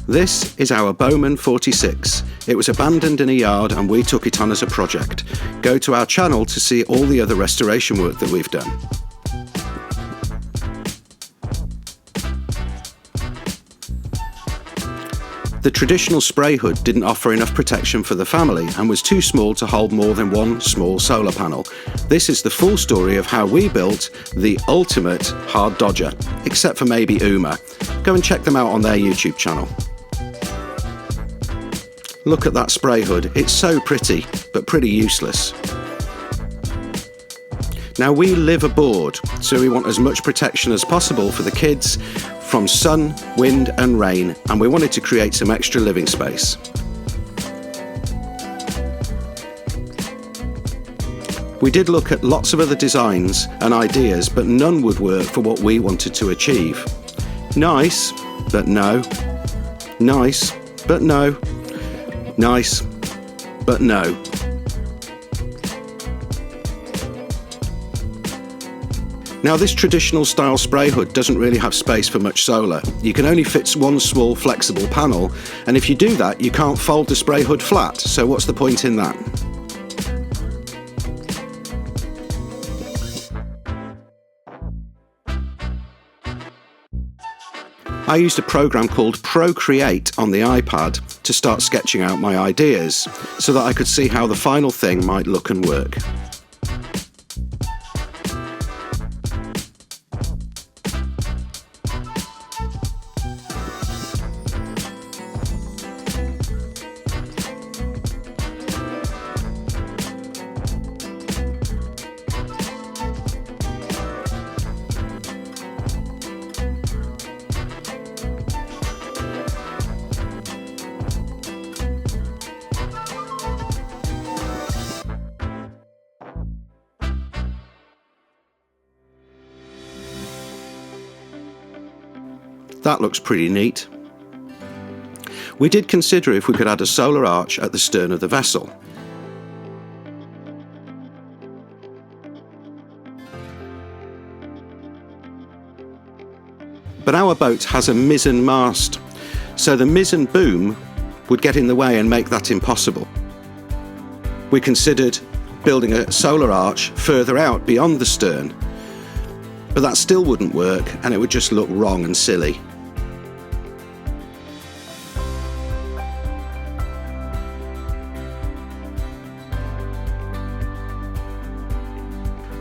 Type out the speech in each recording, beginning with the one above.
This is our Bowman 46. It was abandoned in a yard and we took it on as a project. Go to our channel to see all the other restoration work that we've done. The traditional spray hood didn't offer enough protection for the family and was too small to hold more than one small solar panel. This is the full story of how we built the ultimate hard dodger, except for maybe Uma. Go and check them out on their YouTube channel. Look at that spray hood, it's so pretty, but pretty useless. Now we live aboard, so we want as much protection as possible for the kids from sun, wind and rain, and we wanted to create some extra living space. We did look at lots of other designs and ideas, but none would work for what we wanted to achieve. Nice, but no. Nice, but no. Nice, but no. Now this traditional style spray hood doesn't really have space for much solar. You can only fit one small flexible panel, and if you do that you can't fold the spray hood flat, so what's the point in that? I used a program called Procreate on the iPad to start sketching out my ideas so that I could see how the final thing might look and work. That looks pretty neat. We did consider if we could add a solar arch at the stern of the vessel. But our boat has a mizzen mast, so the mizzen boom would get in the way and make that impossible. We considered building a solar arch further out beyond the stern, but that still wouldn't work and it would just look wrong and silly.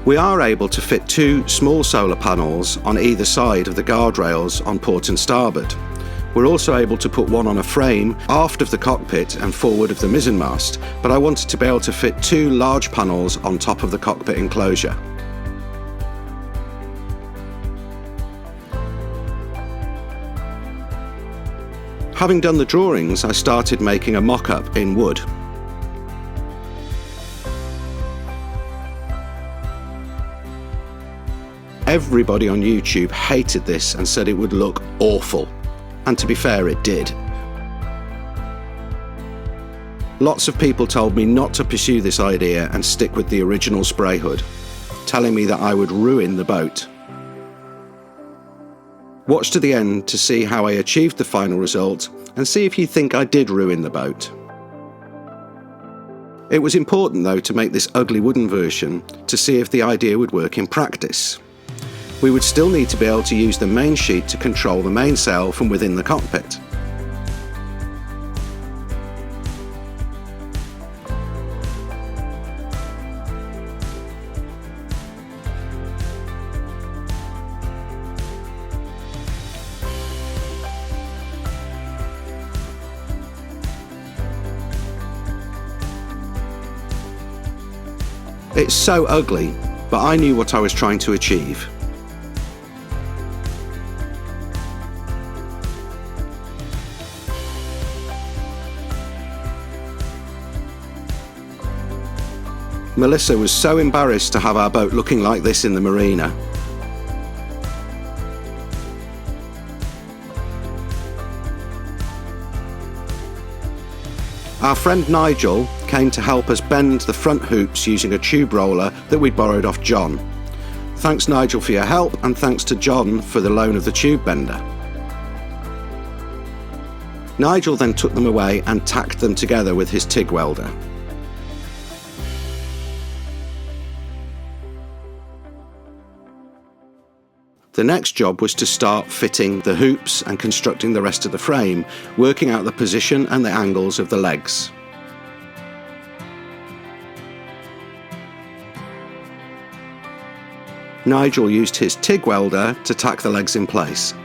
We are able to fit two small solar panels on either side of the guardrails on port and starboard. We're also able to put one on a frame aft of the cockpit and forward of the mizzenmast, but I wanted to be able to fit two large panels on top of the cockpit enclosure. Having done the drawings, I started making a mock-up in wood. Everybody on YouTube hated this and said it would look awful. And to be fair, it did. Lots of people told me not to pursue this idea and stick with the original spray hood, telling me that I would ruin the boat. Watch to the end to see how I achieved the final result and see if you think I did ruin the boat. It was important though to make this ugly wooden version to see if the idea would work in practice. We would still need to be able to use the main sheet to control the mainsail from within the cockpit. It's so ugly, but I knew what I was trying to achieve. Melissa was so embarrassed to have our boat looking like this in the marina. Our friend Nigel came to help us bend the front hoops using a tube roller that we'd borrowed off John. Thanks Nigel for your help, and thanks to John for the loan of the tube bender. Nigel then took them away and tacked them together with his TIG welder. The next job was to start fitting the hoops and constructing the rest of the frame, working out the position and the angles of the legs. Nigel used his TIG welder to tack the legs in place.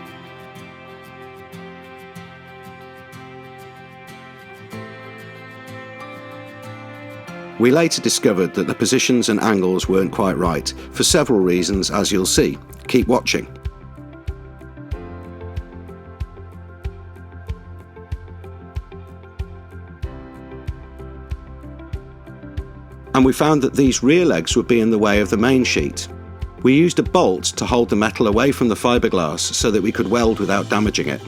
We later discovered that the positions and angles weren't quite right, for several reasons, as you'll see. Keep watching. And we found that these rear legs would be in the way of the main sheet. We used a bolt to hold the metal away from the fiberglass so that we could weld without damaging it.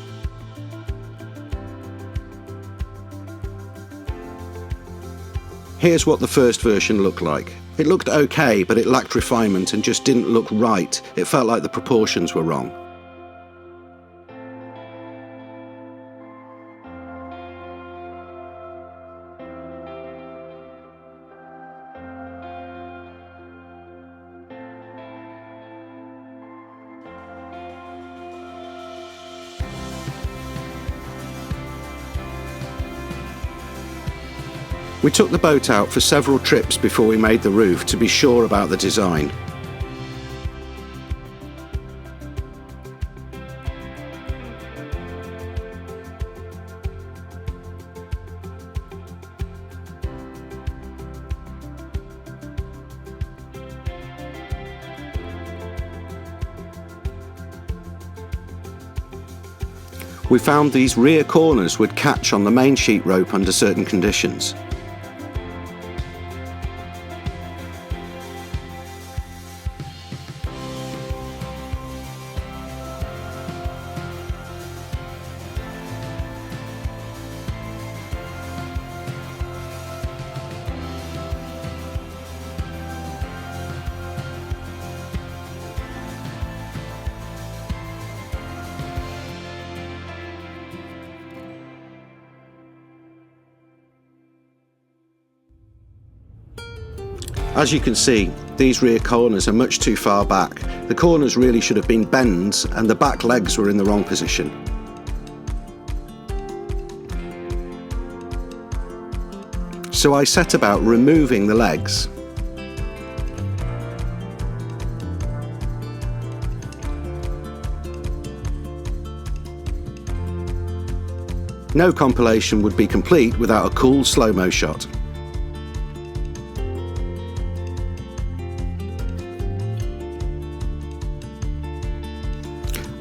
Here's what the first version looked like. It looked okay, but it lacked refinement and just didn't look right. It felt like the proportions were wrong. We took the boat out for several trips before we made the roof to be sure about the design. We found these rear corners would catch on the main sheet rope under certain conditions. As you can see, these rear corners are much too far back. The corners really should have been bends and the back legs were in the wrong position. So I set about removing the legs. No compilation would be complete without a cool slow-mo shot.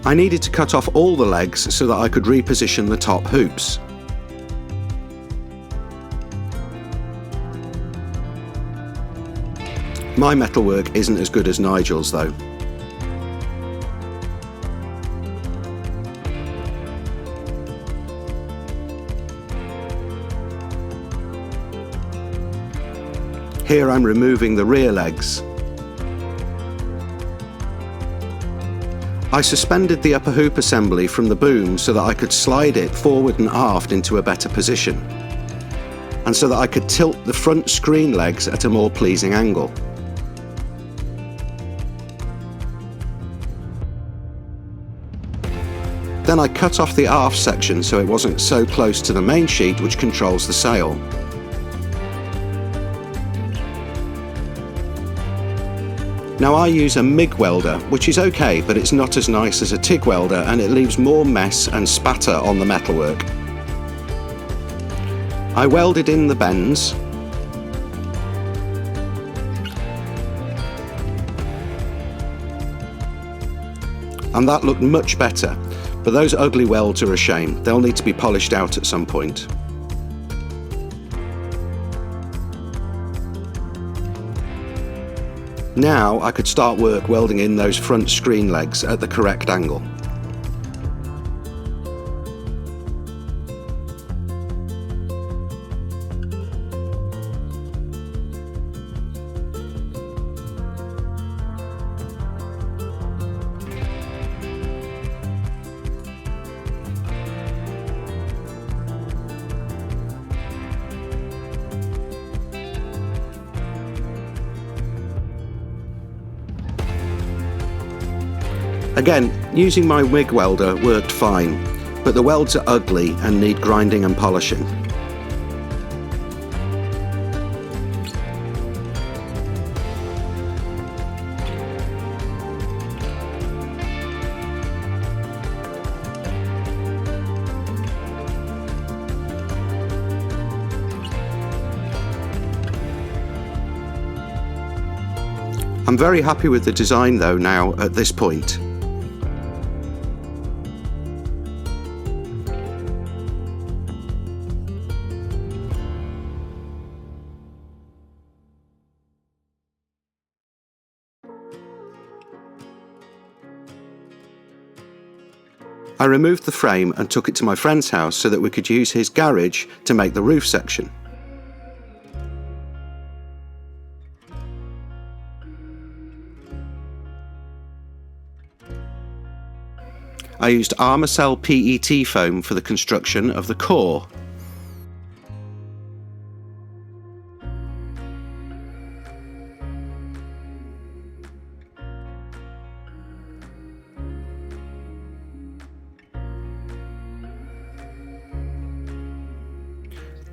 I needed to cut off all the legs so that I could reposition the top hoops. My metalwork isn't as good as Nigel's though. Here I'm removing the rear legs. I suspended the upper hoop assembly from the boom so that I could slide it forward and aft into a better position, and so that I could tilt the front screen legs at a more pleasing angle. Then I cut off the aft section so it wasn't so close to the main sheet which controls the sail. Now I use a MIG welder, which is okay, but it's not as nice as a TIG welder and it leaves more mess and spatter on the metalwork. I welded in the bends. And that looked much better, but those ugly welds are a shame. They'll need to be polished out at some point. Now I could start work welding in those front screen legs at the correct angle. Again, using my MIG welder worked fine, but the welds are ugly and need grinding and polishing. I'm very happy with the design though now at this point. I removed the frame and took it to my friend's house so that we could use his garage to make the roof section. I used Armacell PET foam for the construction of the core.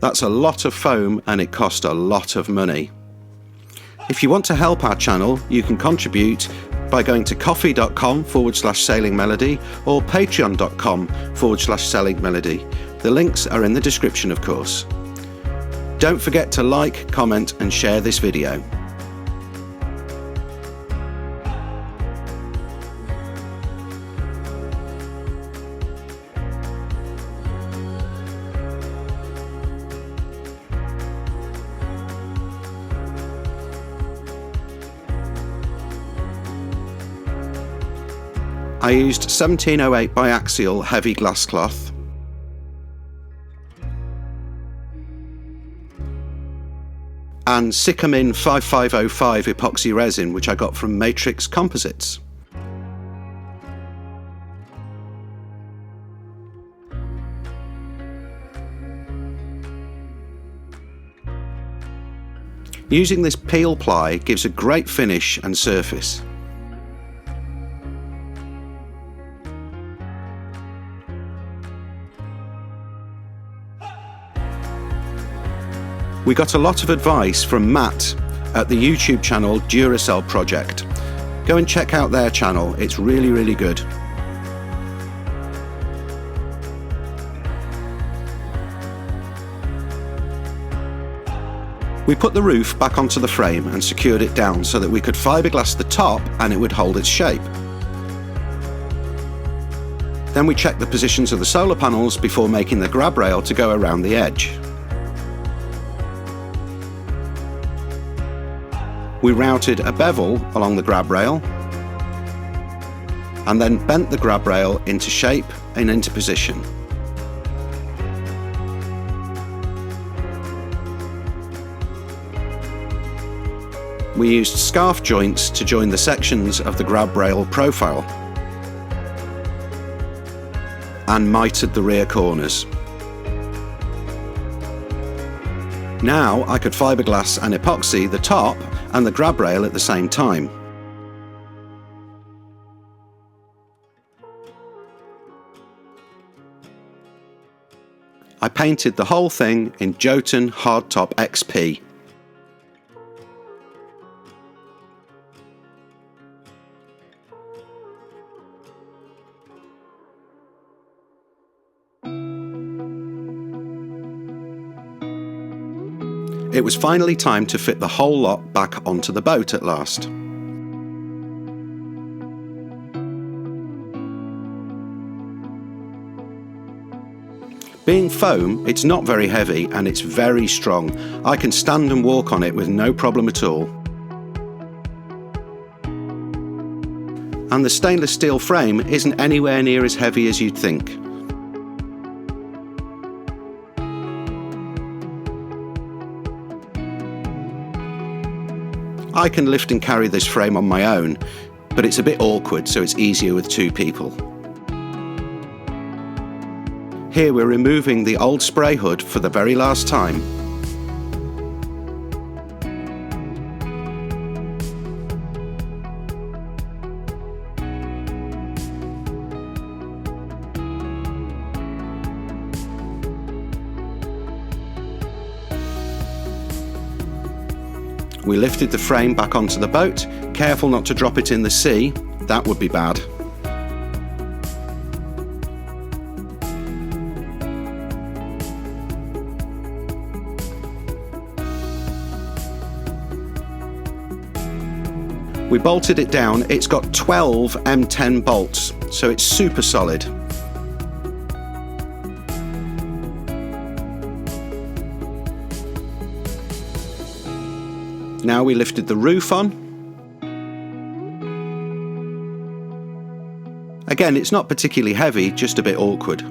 That's a lot of foam and it cost a lot of money. If you want to help our channel, you can contribute by going to ko-fi.com/sailingmelody or patreon.com/sailingmelody. The links are in the description, of course. Don't forget to like, comment and share this video. I used 1708 biaxial heavy glass cloth, and Sycamin 5505 epoxy resin, which I got from Matrix Composites. Using this peel ply gives a great finish and surface. We got a lot of advice from Matt at the YouTube channel Duracell Project. Go and check out their channel, it's really good. We put the roof back onto the frame and secured it down so that we could fiberglass the top and it would hold its shape. Then we checked the positions of the solar panels before making the grab rail to go around the edge. We routed a bevel along the grab rail and then bent the grab rail into shape and into position. We used scarf joints to join the sections of the grab rail profile and mitered the rear corners. Now I could fiberglass and epoxy the top and the grab rail at the same time. I painted the whole thing in Jotun Hardtop XP. It was finally time to fit the whole lot back onto the boat at last. Being foam, it's not very heavy and it's very strong. I can stand and walk on it with no problem at all. And the stainless steel frame isn't anywhere near as heavy as you'd think. I can lift and carry this frame on my own, but it's a bit awkward, so it's easier with two people. Here we're removing the old spray hood for the very last time. We lifted the frame back onto the boat, careful not to drop it in the sea, that would be bad. We bolted it down. It's got 12 M10 bolts, so it's super solid. Now we lifted the roof on. Again, it's not particularly heavy, just a bit awkward.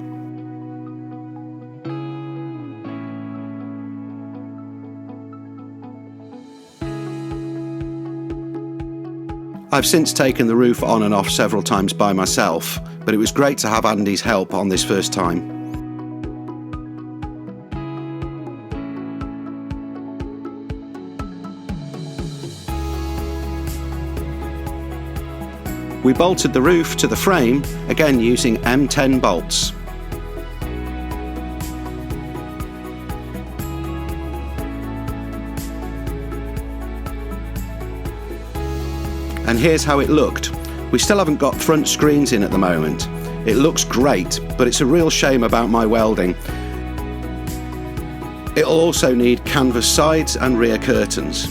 I've since taken the roof on and off several times by myself, but it was great to have Andy's help on this first time. We bolted the roof to the frame, again using M10 bolts. And here's how it looked. We still haven't got front screens in at the moment. It looks great, but it's a real shame about my welding. It'll also need canvas sides and rear curtains.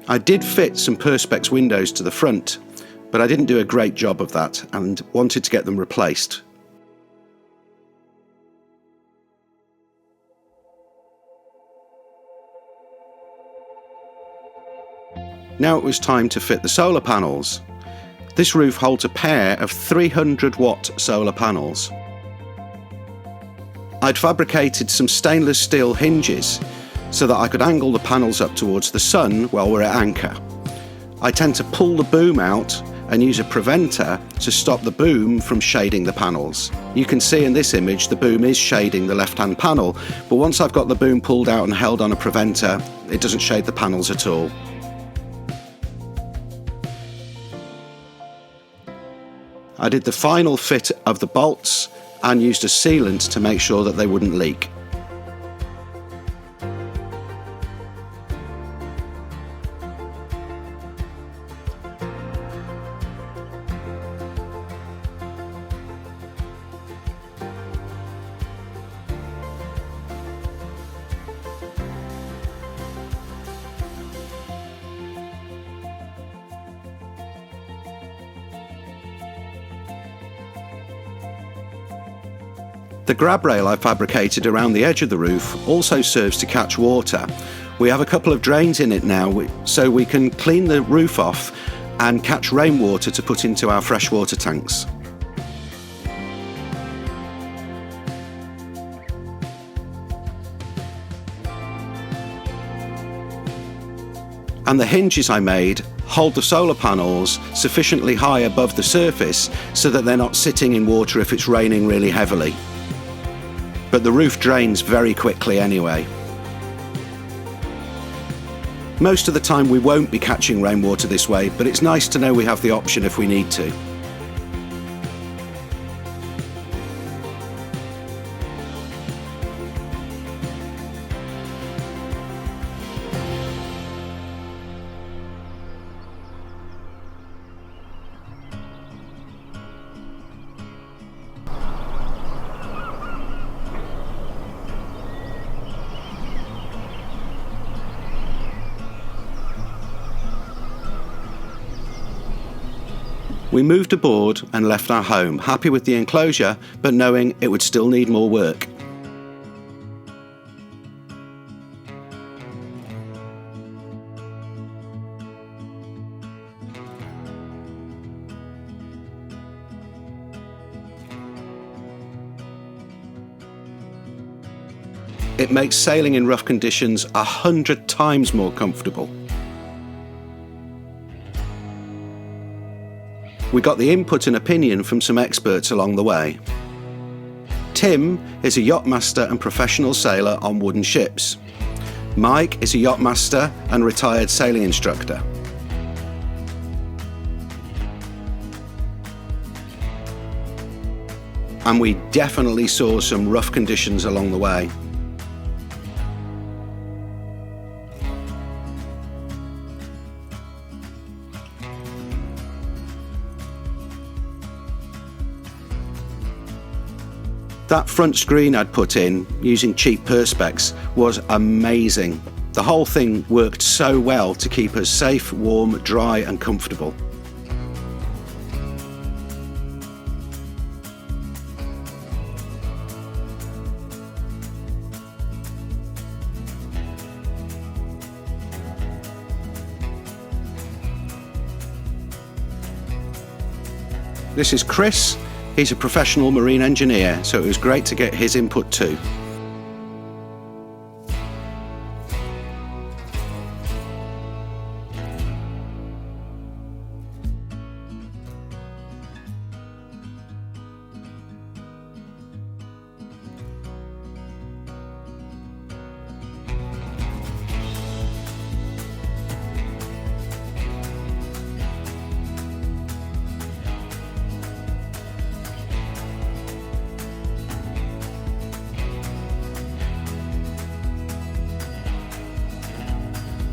I did fit some perspex windows to the front, but I didn't do a great job of that and wanted to get them replaced. Now it was time to fit the solar panels. This roof holds a pair of 300-watt solar panels. I'd fabricated some stainless steel hinges so that I could angle the panels up towards the sun while we're at anchor. I tend to pull the boom out and use a preventer to stop the boom from shading the panels. You can see in this image the boom is shading the left-hand panel, but once I've got the boom pulled out and held on a preventer, it doesn't shade the panels at all. I did the final fit of the bolts and used a sealant to make sure that they wouldn't leak. The grab rail I fabricated around the edge of the roof also serves to catch water. We have a couple of drains in it now, so we can clean the roof off and catch rainwater to put into our freshwater tanks. And the hinges I made hold the solar panels sufficiently high above the surface so that they're not sitting in water if it's raining really heavily. But the roof drains very quickly anyway. Most of the time we won't be catching rainwater this way, but it's nice to know we have the option if we need to. We moved aboard and left our home, happy with the enclosure, but knowing it would still need more work. It makes sailing in rough conditions 100 times more comfortable. We got the input and opinion from some experts along the way. Tim is a yachtmaster and professional sailor on wooden ships. Mike is a yachtmaster and retired sailing instructor. and we definitely saw some rough conditions along the way. That front screen I'd put in using cheap perspex was amazing. The whole thing worked so well to keep us safe, warm, dry and comfortable. This is Chris. He's a professional marine engineer, so it was great to get his input too.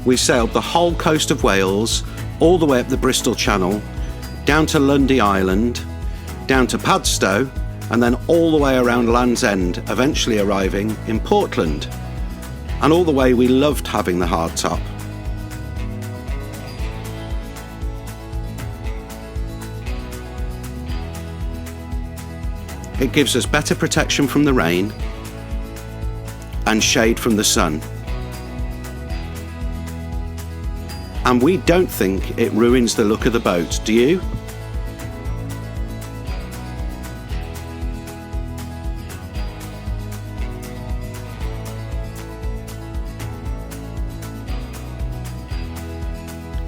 We sailed the whole coast of Wales, all the way up the Bristol Channel, down to Lundy Island, down to Padstow, and then all the way around Land's End, eventually arriving in Portland. And all the way we loved having the hardtop. It gives us better protection from the rain and shade from the sun. And we don't think it ruins the look of the boat, do you?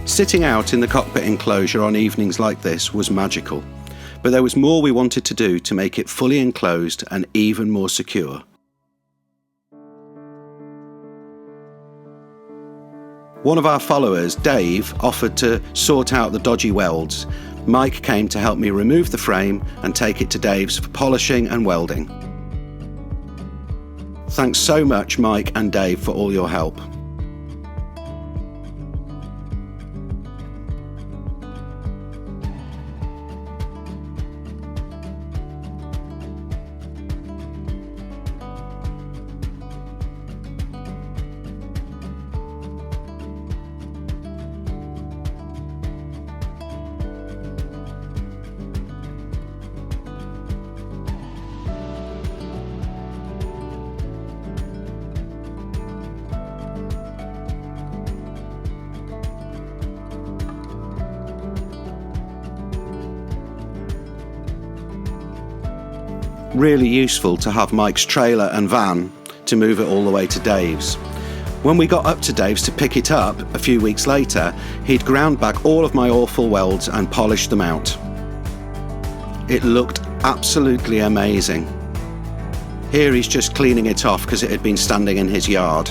Sitting out in the cockpit enclosure on evenings like this was magical, but there was more we wanted to do to make it fully enclosed and even more secure. One of our followers, Dave, offered to sort out the dodgy welds. Mike came to help me remove the frame and take it to Dave's for polishing and welding. Thanks so much, Mike and Dave, for all your help. Really useful to have Mike's trailer and van to move it all the way to Dave's. When we got up to Dave's to pick it up a few weeks later, he'd ground back all of my awful welds and polished them out. It looked absolutely amazing. Here he's just cleaning it off because it had been standing in his yard.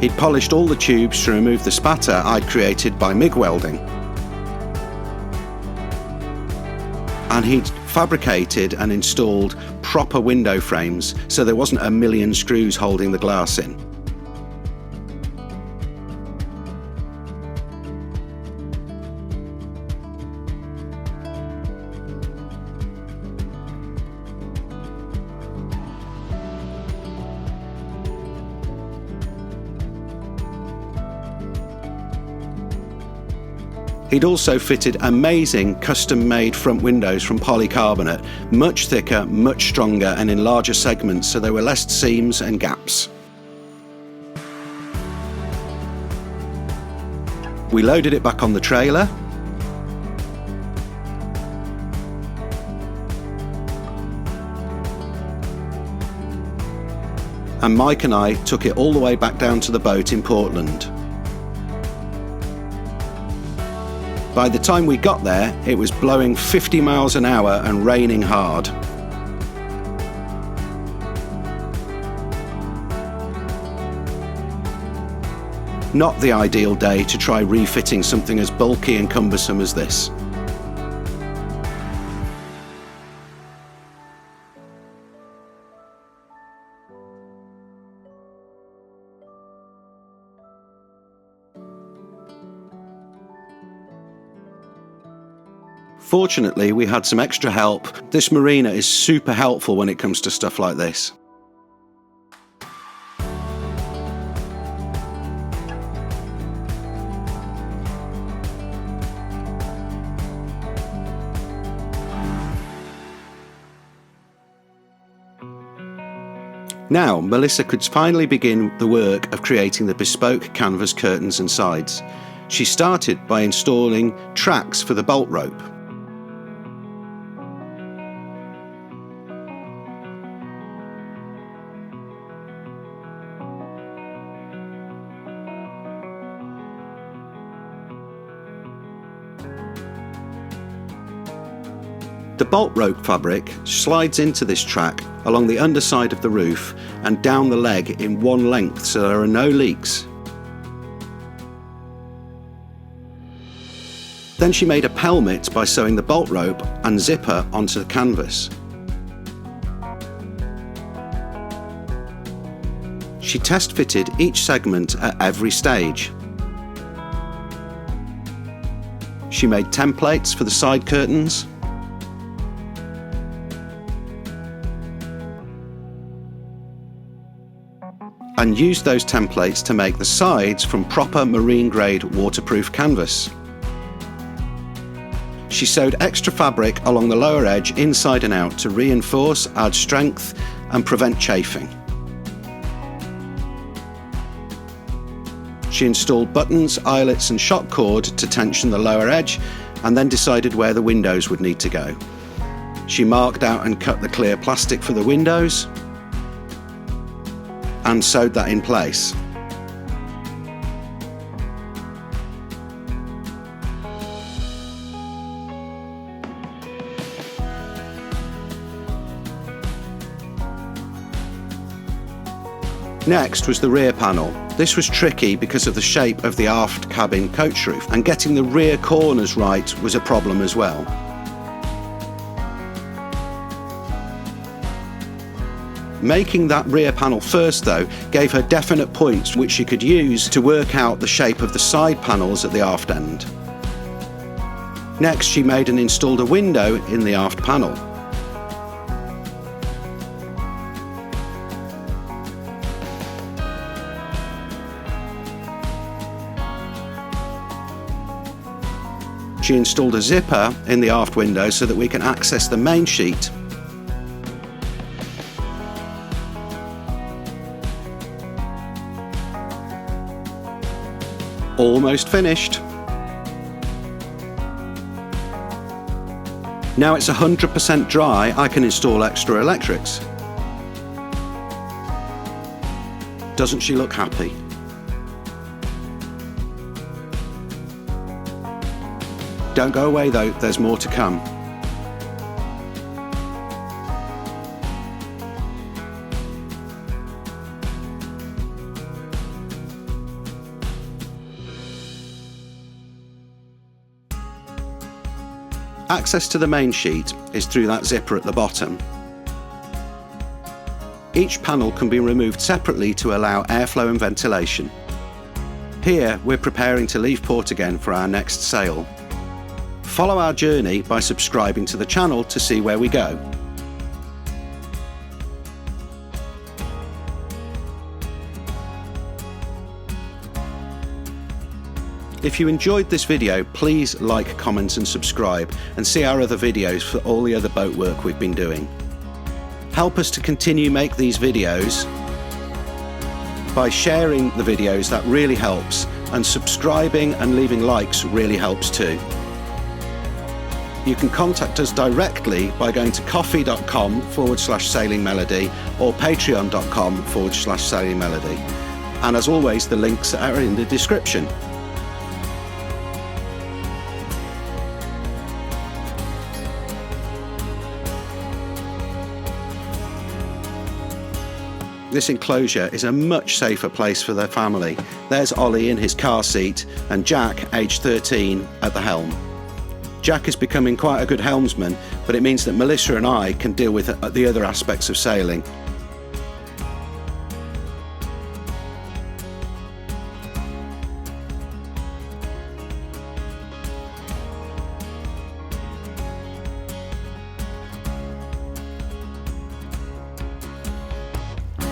He'd polished all the tubes to remove the spatter I'd created by MIG welding. And he'd fabricated and installed proper window frames so there wasn't a million screws holding the glass in. He'd also fitted amazing custom-made front windows from polycarbonate, much thicker, much stronger and in larger segments so there were less seams and gaps. We loaded it back on the trailer. And Mike and I took it all the way back down to the boat in Portland. By the time we got there, it was blowing 50 miles an hour and raining hard. not the ideal day to try refitting something as bulky and cumbersome as this. Fortunately, we had some extra help. This marina is super helpful when it comes to stuff like this. Now, Melissa could finally begin the work of creating the bespoke canvas curtains and sides. She started by installing tracks for the bolt rope. The bolt rope fabric slides into this track along the underside of the roof and down the leg in one length, so there are no leaks. Then she made a pelmet by sewing the bolt rope and zipper onto the canvas. She test fitted each segment at every stage. She made templates for the side curtains. And used those templates to make the sides from proper marine grade waterproof canvas. She sewed extra fabric along the lower edge inside and out to reinforce, add strength and prevent chafing. She installed buttons, eyelets and shock cord to tension the lower edge and then decided where the windows would need to go. She marked out and cut the clear plastic for the windows and sewed that in place. Next was the rear panel. This was tricky because of the shape of the aft cabin coach roof, and getting the rear corners right was a problem as well. Making that rear panel first though gave her definite points which she could use to work out the shape of the side panels at the aft end. Next she made and installed a window in the aft panel. She installed a zipper in the aft window so that we can access the main sheet. Almost finished. Now it's 100% dry, I can install extra electrics. Doesn't she look happy? Don't go away though, there's more to come. Access to the main sheet is through that zipper at the bottom. Each panel can be removed separately to allow airflow and ventilation. Here we're preparing to leave port again for our next sail. Follow our journey by subscribing to the channel to see where we go. If you enjoyed this video, please like, comment and subscribe, and see our other videos for all the other boat work we've been doing. Help us to continue make these videos by sharing the videos, that really helps, and subscribing and leaving likes really helps too. You can contact us directly by going to ko-fi.com/sailingmelody or patreon.com/sailingmelody. And as always, the links are in the description. this enclosure is a much safer place for their family. There's Ollie in his car seat and Jack, aged 13, at the helm. Jack is becoming quite a good helmsman, but it means that Melissa and I can deal with the other aspects of sailing.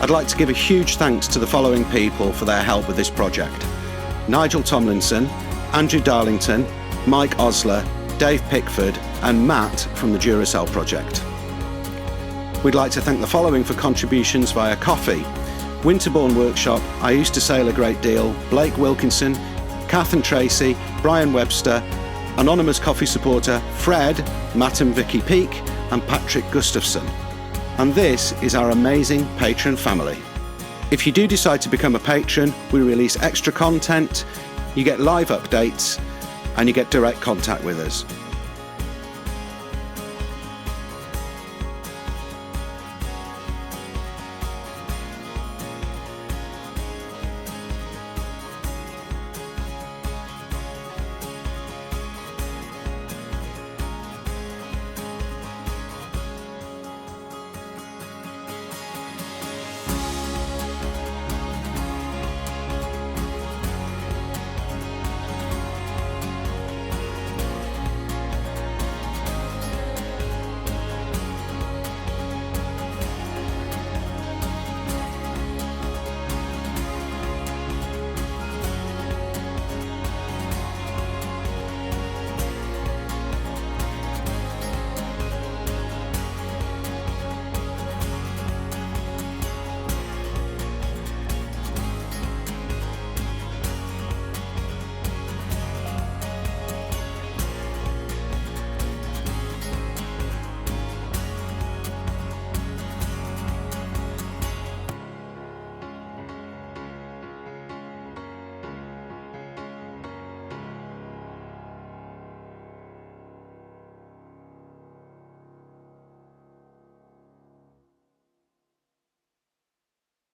I'd like to give a huge thanks to the following people for their help with this project: Nigel Tomlinson, Andrew Darlington, Mike Osler, Dave Pickford and Matt from the Duracell project. We'd like to thank the following for contributions via Coffee: Winterbourne Workshop, I Used to Sail a Great Deal, Blake Wilkinson, Kath and Tracy, Brian Webster, Anonymous Coffee Supporter, Fred, Matt and Vicky Peake and Patrick Gustafson. And this is our amazing patron family. If you do decide to become a patron, we release extra content, you get live updates, and you get direct contact with us.